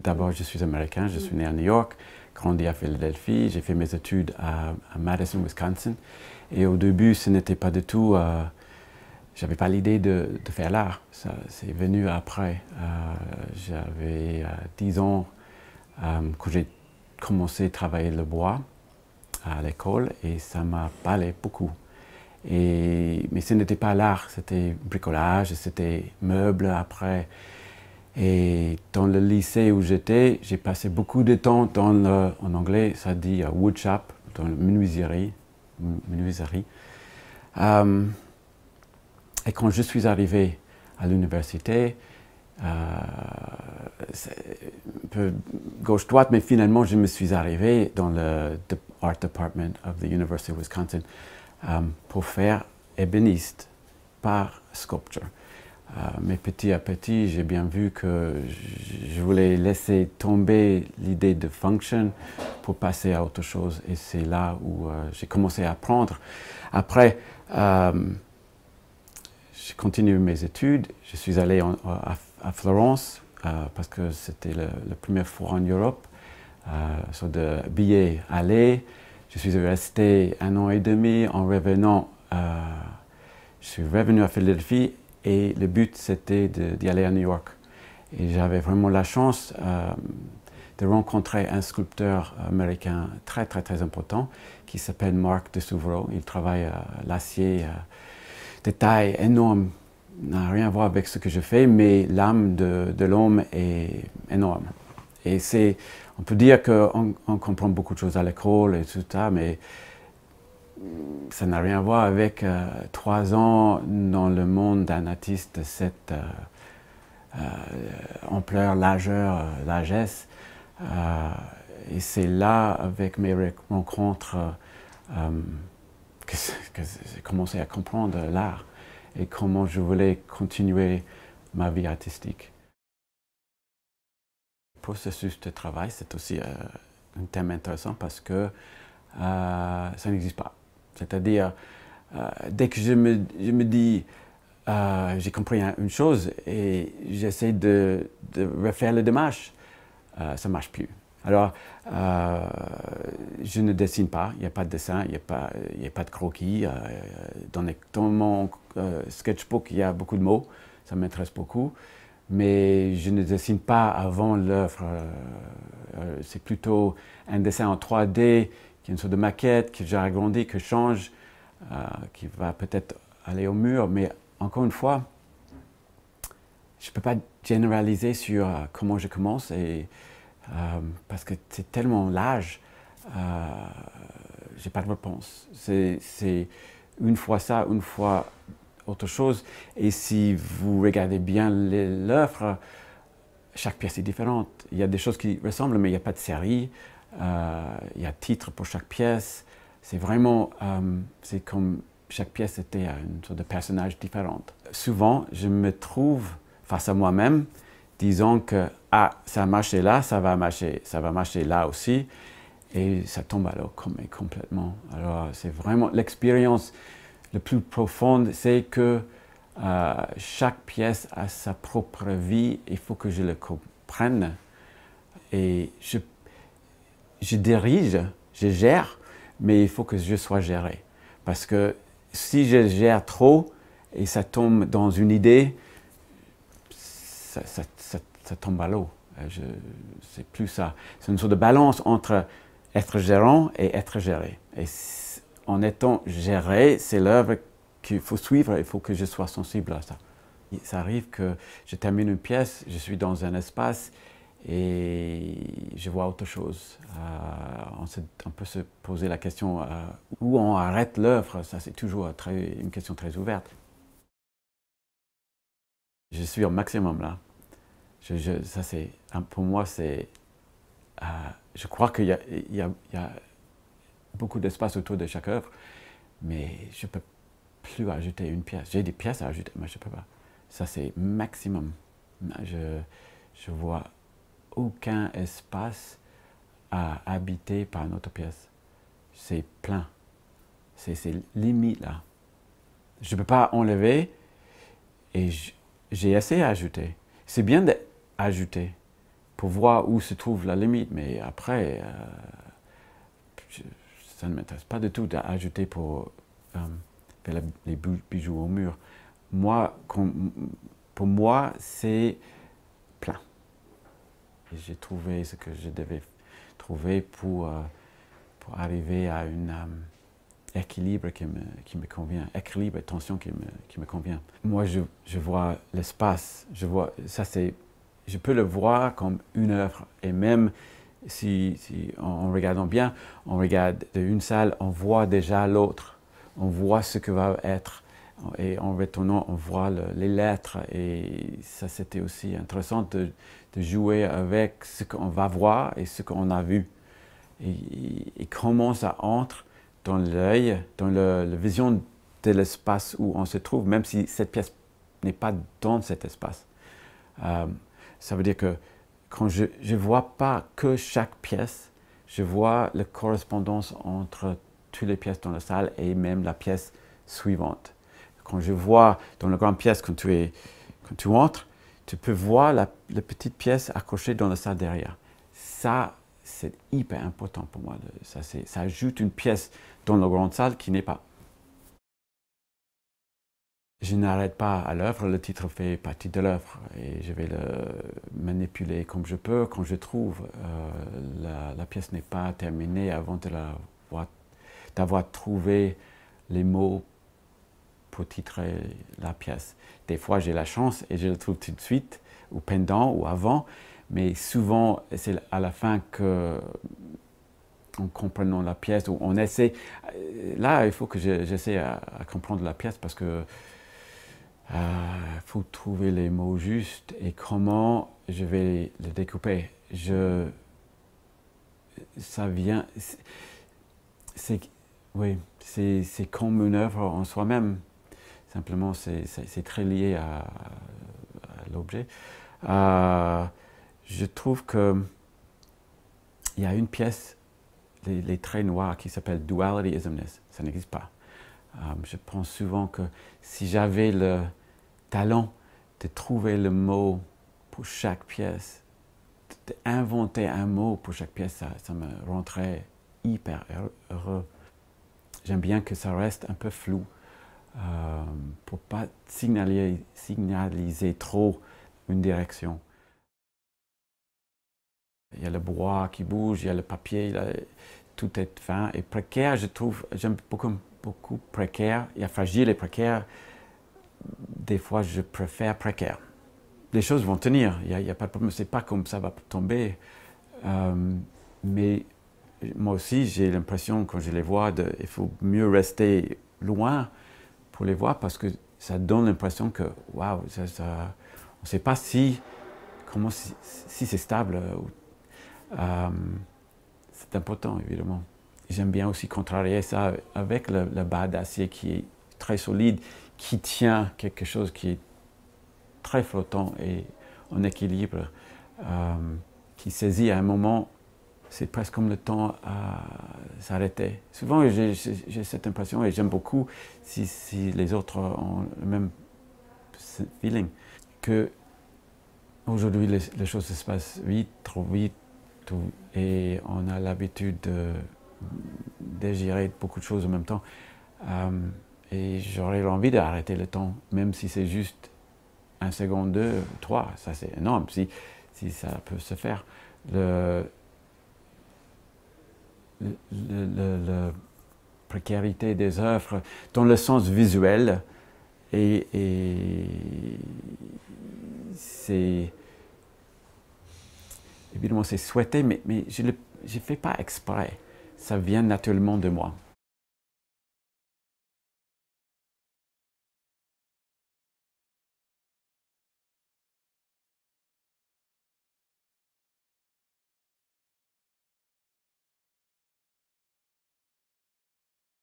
D'abord, je suis américain, je suis né à New York, grandi à Philadelphie, j'ai fait mes études à Madison, Wisconsin. Et au début, ce n'était pas du tout, j'avais pas l'idée de faire l'art. Ça, c'est venu après. J'avais 10 ans que j'ai commencé à travailler le bois à l'école et ça m'a parlé beaucoup. Mais ce n'était pas l'art, c'était bricolage, c'était meubles après. Et dans le lycée où j'étais, j'ai passé beaucoup de temps en anglais, ça dit woodshop, dans la menuiserie. Et quand je suis arrivé à l'université, c'est un peu gauche-droite, mais finalement je me suis arrivé dans le Art Department of the University of Wisconsin pour faire ébéniste par sculpture. Mais petit à petit, j'ai bien vu que je voulais laisser tomber l'idée de function pour passer à autre chose. Et c'est là où j'ai commencé à apprendre. Après, j'ai continué mes études. Je suis allé à Florence parce que c'était le premier foire en Europe. Sur de billets aller. Je suis resté 1 an et demi. En revenant, je suis revenu à Philadelphie. Et le but, c'était d'y aller à New York. Et j'avais vraiment la chance de rencontrer un sculpteur américain très, très, très important qui s'appelle Mark DeSuvero. Il travaille l'acier de taille énorme. N'a rien à voir avec ce que je fais, mais l'âme de l'homme est énorme. Et on peut dire qu'on comprend beaucoup de choses à l'école et tout ça, mais ça n'a rien à voir avec 3 ans dans le monde d'un artiste de cette ampleur, largeur, largesse. Et c'est là, avec mes rencontres, que j'ai commencé à comprendre l'art et comment je voulais continuer ma vie artistique. Le processus de travail, c'est aussi un thème intéressant parce que ça n'existe pas. C'est-à-dire, dès que je me dis, j'ai compris une chose et j'essaie de refaire la démarche, ça ne marche plus. Alors, je ne dessine pas, il n'y a pas de dessin, il n'y a pas de croquis. Dans mon sketchbook, il y a beaucoup de mots, ça m'intéresse beaucoup. Mais je ne dessine pas avant l'œuvre. C'est plutôt un dessin en 3D, qui est une sorte de maquette, que j'ai agrandi, que je change, qui va peut-être aller au mur. Mais encore une fois, je ne peux pas généraliser sur comment je commence, parce que c'est tellement large, je n'ai pas de réponse. C'est une fois ça, une fois autre chose. Et si vous regardez bien l'œuvre, chaque pièce est différente. Il y a des choses qui ressemblent, mais il n'y a pas de série. Il y a titre pour chaque pièce. C'est vraiment, c'est comme chaque pièce était une sorte de personnage différent. Souvent, je me trouve face à moi-même, disant que ça a marché là, ça va marcher là aussi, et ça tombe alors complètement. Alors, c'est vraiment l'expérience la plus profonde, c'est que chaque pièce a sa propre vie. Il faut que je le comprenne. Et je dirige, je gère, mais il faut que je sois géré. Parce que si je gère trop et ça tombe dans une idée, ça tombe à l'eau. C'est plus ça. C'est une sorte de balance entre être gérant et être géré. Et en étant géré, c'est l'œuvre qu'il faut suivre, il faut que je sois sensible à ça. Ça arrive que je termine une pièce, je suis dans un espace et je vois autre chose. On peut se poser la question où on arrête l'œuvre, ça c'est toujours une question très ouverte. Je suis au maximum là. Pour moi, je crois qu'il y a beaucoup d'espace autour de chaque œuvre, mais je ne peux plus ajouter une pièce. J'ai des pièces à ajouter, mais je ne peux pas. Ça, c'est maximum. Je vois aucun espace à habiter par une autre pièce. C'est plein. C'est limite là. Je ne peux pas enlever et j'ai essayé d'ajouter. C'est bien d'ajouter pour voir où se trouve la limite. Mais après, ça ne m'intéresse pas du tout d'ajouter pour faire les bijoux au mur. Moi, pour moi, c'est plein. J'ai trouvé ce que je devais trouver pour arriver à un équilibre qui me convient, équilibre et tension qui me convient. Moi, je vois l'espace, je peux le voir comme une œuvre. Et même si en regardant bien, on regarde une salle, on voit déjà l'autre. On voit ce que va être. Et en retournant, on voit les lettres. Et ça, c'était aussi intéressant de jouer avec ce qu'on va voir et ce qu'on a vu. Et comment ça entre dans l'œil, dans la vision de l'espace où on se trouve, même si cette pièce n'est pas dans cet espace. Ça veut dire que quand je ne vois pas que chaque pièce, je vois la correspondance entre toutes les pièces dans la salle et même la pièce suivante. Quand je vois dans la grande pièce, quand tu entres, tu peux voir la petite pièce accrochée dans la salle derrière. Ça, c'est hyper important pour moi. Ça ajoute une pièce dans la grande salle qui n'est pas. Je n'arrête pas à l'œuvre, le titre fait partie de l'œuvre et je vais le manipuler comme je peux, quand je trouve. La pièce n'est pas terminée avant d'avoir trouvé les mots pour titrer la pièce. Des fois, j'ai la chance et je le trouve tout de suite, ou pendant, ou avant, mais souvent, c'est à la fin que, en comprenant la pièce, ou on essaie. Là, il faut que j'essaie à comprendre la pièce parce que faut trouver les mots justes et comment je vais le découper. Ça vient. Oui, c'est comme une œuvre en soi-même. Simplement, c'est très lié à l'objet. Je trouve qu'il y a une pièce, les traits noirs, qui s'appelle Duality Ismness. Ça n'existe pas. Je pense souvent que si j'avais le talent de trouver le mot pour chaque pièce, d'inventer un mot pour chaque pièce, ça me rendrait hyper heureux. J'aime bien que ça reste un peu flou. Pour ne pas signaliser trop une direction. Il y a le bois qui bouge, il y a le papier, tout est fin et précaire. Je trouve, j'aime beaucoup précaire. Il y a fragile et précaire. Des fois, je préfère précaire. Les choses vont tenir, il y a pas de problème, c'est pas comme ça va tomber. Mais moi aussi, j'ai l'impression, quand je les vois, il faut mieux rester loin pour les voir parce que ça donne l'impression que, waouh, on ne sait pas si c'est stable. C'est important, évidemment. J'aime bien aussi contrarier ça avec le bas d'acier qui est très solide, qui tient quelque chose qui est très flottant et en équilibre, qui saisit à un moment. C'est presque comme le temps à s'arrêter. Souvent, j'ai cette impression et j'aime beaucoup si les autres ont le même feeling. Que aujourd'hui, les choses se passent vite, trop vite, et on a l'habitude de gérer beaucoup de choses en même temps. Et j'aurais envie d'arrêter le temps, même si c'est juste 1 seconde, 2, 3. Ça, c'est énorme si ça peut se faire. La précarité des œuvres dans le sens visuel et c'est évidemment c'est souhaité mais je ne fais pas exprès, ça vient naturellement de moi.